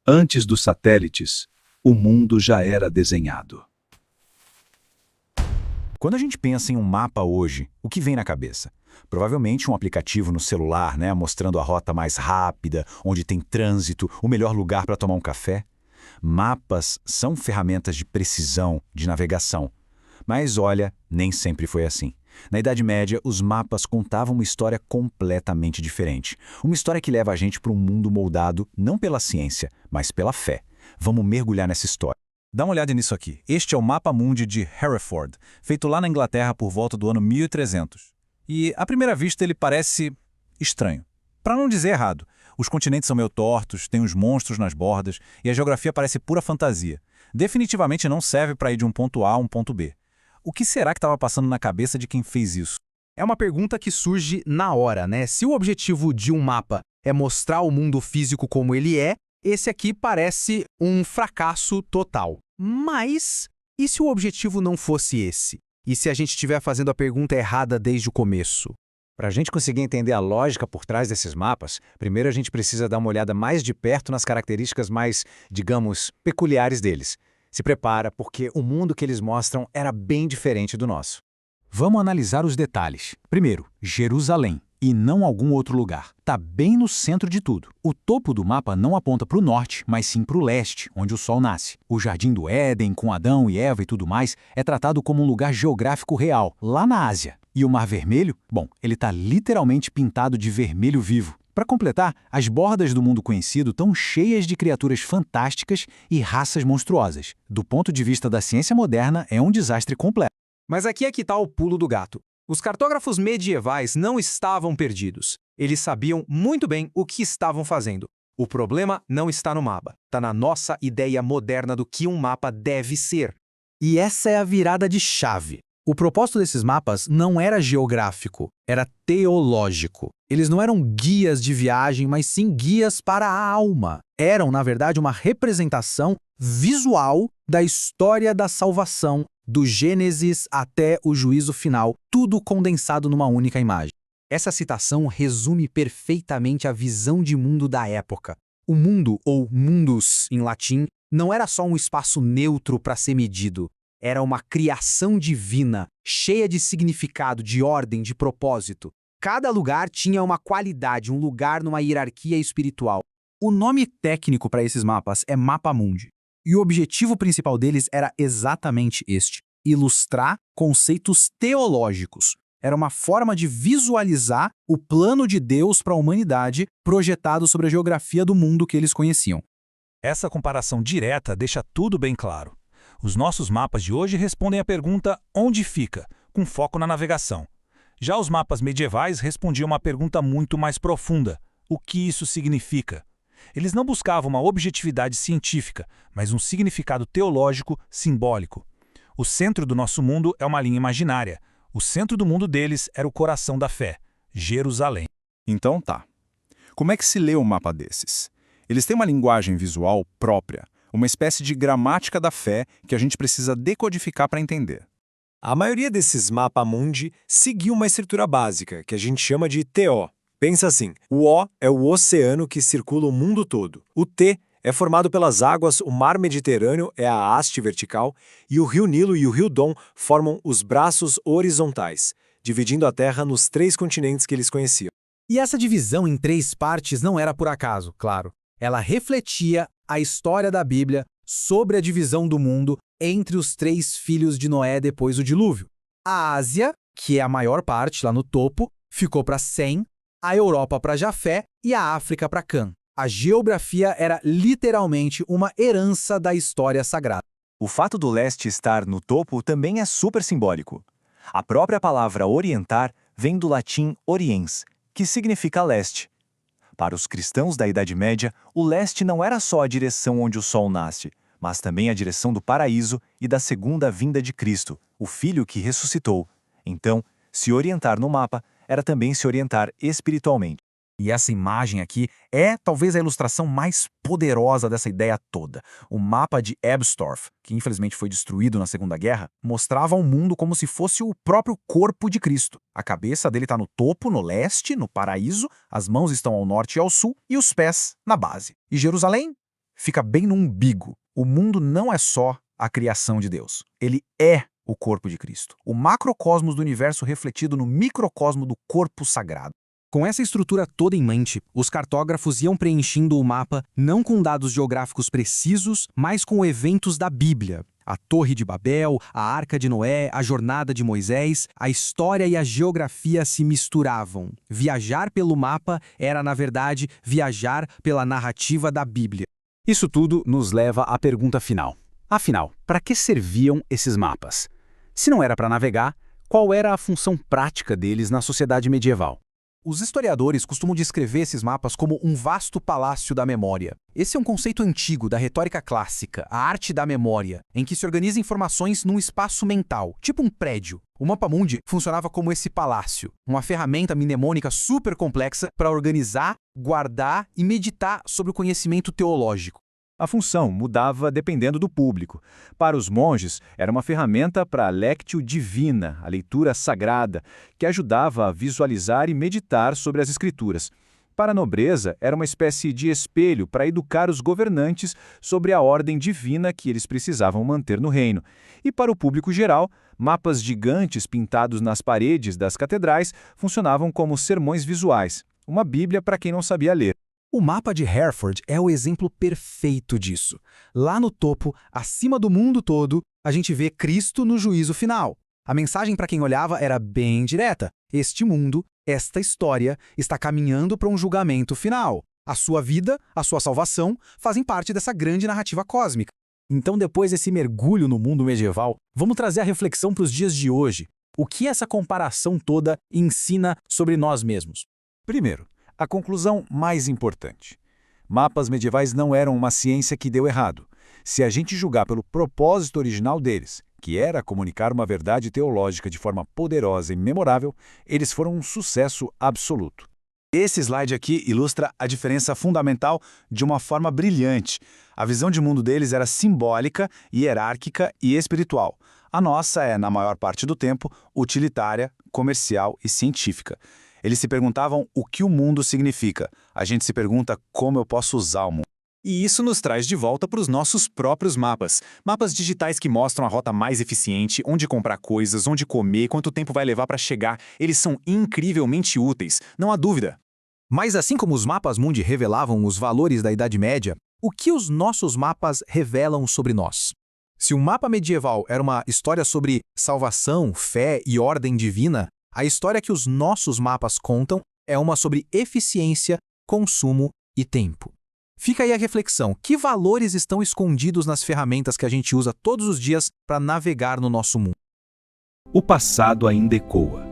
Antes dos satélites, o mundo já era desenhado. Quando a gente pensa em um mapa hoje, o que vem na cabeça? Provavelmente um aplicativo no celular, né, mostrando a rota mais rápida, onde tem trânsito, o melhor lugar para tomar um café. Mapas são ferramentas de precisão, de navegação. Mas olha, nem sempre foi assim. Na Idade Média, os mapas contavam uma história completamente diferente. Uma história que leva a gente para um mundo moldado não pela ciência, mas pela fé. Vamos mergulhar nessa história. Dá uma olhada nisso aqui. Este é o Mapa Mundi de Hereford, feito lá na Inglaterra por volta do ano 1300. E, à primeira vista, ele parece estranho. Para não dizer errado, os continentes são meio tortos, tem uns monstros nas bordas e a geografia parece pura fantasia. Definitivamente não serve para ir de um ponto A a um ponto B. O que será que estava passando na cabeça de quem fez isso? É uma pergunta que surge na hora, né? Se o objetivo de um mapa é mostrar o mundo físico como ele é, esse aqui parece um fracasso total. Mas, e se o objetivo não fosse esse? E se a gente estiver fazendo a pergunta errada desde o começo? Para a gente conseguir entender a lógica por trás desses mapas, primeiro a gente precisa dar uma olhada mais de perto nas características mais, digamos, peculiares deles. Se prepara, porque o mundo que eles mostram era bem diferente do nosso. Vamos analisar os detalhes. Primeiro, Jerusalém, e não algum outro lugar. Está bem no centro de tudo. O topo do mapa não aponta para o norte, mas sim para o leste, onde o sol nasce. O Jardim do Éden, com Adão e Eva e tudo mais, é tratado como um lugar geográfico real, lá na Ásia. E o Mar Vermelho? Bom, ele está literalmente pintado de vermelho vivo. Para completar, as bordas do mundo conhecido estão cheias de criaturas fantásticas e raças monstruosas. Do ponto de vista da ciência moderna, é um desastre completo. Mas aqui é que está o pulo do gato. Os cartógrafos medievais não estavam perdidos. Eles sabiam muito bem o que estavam fazendo. O problema não está no mapa, está na nossa ideia moderna do que um mapa deve ser. E essa é a virada de chave. O propósito desses mapas não era geográfico, era teológico. Eles não eram guias de viagem, mas sim guias para a alma. Eram, na verdade, uma representação visual da história da salvação, do Gênesis até o juízo final, tudo condensado numa única imagem. Essa citação resume perfeitamente a visão de mundo da época. O mundo, ou mundus em latim, não era só um espaço neutro para ser medido. Era uma criação divina, cheia de significado, de ordem, de propósito. Cada lugar tinha uma qualidade, um lugar numa hierarquia espiritual. O nome técnico para esses mapas é Mapa Mundi. E o objetivo principal deles era exatamente este: ilustrar conceitos teológicos. Era uma forma de visualizar o plano de Deus para a humanidade projetado sobre a geografia do mundo que eles conheciam. Essa comparação direta deixa tudo bem claro. Os nossos mapas de hoje respondem à pergunta onde fica, com foco na navegação. Já os mapas medievais respondiam uma pergunta muito mais profunda: o que isso significa? Eles não buscavam uma objetividade científica, mas um significado teológico simbólico. O centro do nosso mundo é uma linha imaginária. O centro do mundo deles era o coração da fé, Jerusalém. Então tá. Como é que se lê um mapa desses? Eles têm uma linguagem visual própria, uma espécie de gramática da fé que a gente precisa decodificar para entender. A maioria desses mapamundi seguiu uma estrutura básica, que a gente chama de TO. Pensa assim, o O é o oceano que circula o mundo todo. O T é formado pelas águas, o mar Mediterrâneo é a haste vertical, e o rio Nilo e o rio Dom formam os braços horizontais, dividindo a Terra nos 3 continentes que eles conheciam. E essa divisão em 3 partes não era por acaso, claro. Ela refletia a história da Bíblia sobre a divisão do mundo entre os 3 filhos de Noé depois do dilúvio. A Ásia, que é a maior parte lá no topo, ficou para Sem, a Europa para Jafé e a África para Cã. A geografia era literalmente uma herança da história sagrada. O fato do leste estar no topo também é super simbólico. A própria palavra orientar vem do latim oriens, que significa leste. Para os cristãos da Idade Média, o leste não era só a direção onde o sol nasce, mas também a direção do paraíso e da segunda vinda de Cristo, o Filho que ressuscitou. Então, se orientar no mapa era também se orientar espiritualmente. E essa imagem aqui é talvez a ilustração mais poderosa dessa ideia toda. O mapa de Ebstorf, que infelizmente foi destruído na Segunda Guerra, mostrava o mundo como se fosse o próprio corpo de Cristo. A cabeça dele está no topo, no leste, no paraíso, as mãos estão ao norte e ao sul, e os pés na base. E Jerusalém? fica bem no umbigo. O mundo não é só a criação de Deus. Ele é o corpo de Cristo. O macrocosmos do universo refletido no microcosmo do corpo sagrado. Com essa estrutura toda em mente, os cartógrafos iam preenchendo o mapa não com dados geográficos precisos, mas com eventos da Bíblia. A Torre de Babel, a Arca de Noé, a Jornada de Moisés, a história e a geografia se misturavam. Viajar pelo mapa era, na verdade, viajar pela narrativa da Bíblia. Isso tudo nos leva à pergunta final. Afinal, para que serviam esses mapas? Se não era para navegar, qual era a função prática deles na sociedade medieval? Os historiadores costumam descrever esses mapas como um vasto palácio da memória. Esse é um conceito antigo da retórica clássica, a arte da memória, em que se organiza informações num espaço mental, tipo um prédio. O Mapa-Mundi funcionava como esse palácio, uma ferramenta mnemônica super complexa para organizar, guardar e meditar sobre o conhecimento teológico. A função mudava dependendo do público. Para os monges, era uma ferramenta para a lectio divina, a leitura sagrada, que ajudava a visualizar e meditar sobre as escrituras. Para a nobreza, era uma espécie de espelho para educar os governantes sobre a ordem divina que eles precisavam manter no reino. E para o público geral, mapas gigantes pintados nas paredes das catedrais funcionavam como sermões visuais, uma bíblia para quem não sabia ler. O mapa de Hereford é o exemplo perfeito disso. Lá no topo, acima do mundo todo, a gente vê Cristo no juízo final. A mensagem para quem olhava era bem direta. Este mundo, esta história, está caminhando para um julgamento final. A sua vida, a sua salvação, fazem parte dessa grande narrativa cósmica. Então, depois desse mergulho no mundo medieval, vamos trazer a reflexão para os dias de hoje. O que essa comparação toda ensina sobre nós mesmos? Primeiro, a conclusão mais importante. Mapas medievais não eram uma ciência que deu errado. Se a gente julgar pelo propósito original deles, que era comunicar uma verdade teológica de forma poderosa e memorável, eles foram um sucesso absoluto. Esse slide aqui ilustra a diferença fundamental de uma forma brilhante. A visão de mundo deles era simbólica, hierárquica e espiritual. A nossa é, na maior parte do tempo, utilitária, comercial e científica. Eles se perguntavam o que o mundo significa. A gente se pergunta como eu posso usar o mundo. E isso nos traz de volta para os nossos próprios mapas. Mapas digitais que mostram a rota mais eficiente, onde comprar coisas, onde comer, quanto tempo vai levar para chegar. Eles são incrivelmente úteis, não há dúvida. Mas assim como os mapas mundi revelavam os valores da Idade Média, o que os nossos mapas revelam sobre nós? Se um mapa medieval era uma história sobre salvação, fé e ordem divina, a história que os nossos mapas contam é uma sobre eficiência, consumo e tempo. Fica aí a reflexão: que valores estão escondidos nas ferramentas que a gente usa todos os dias para navegar no nosso mundo? O passado ainda ecoa.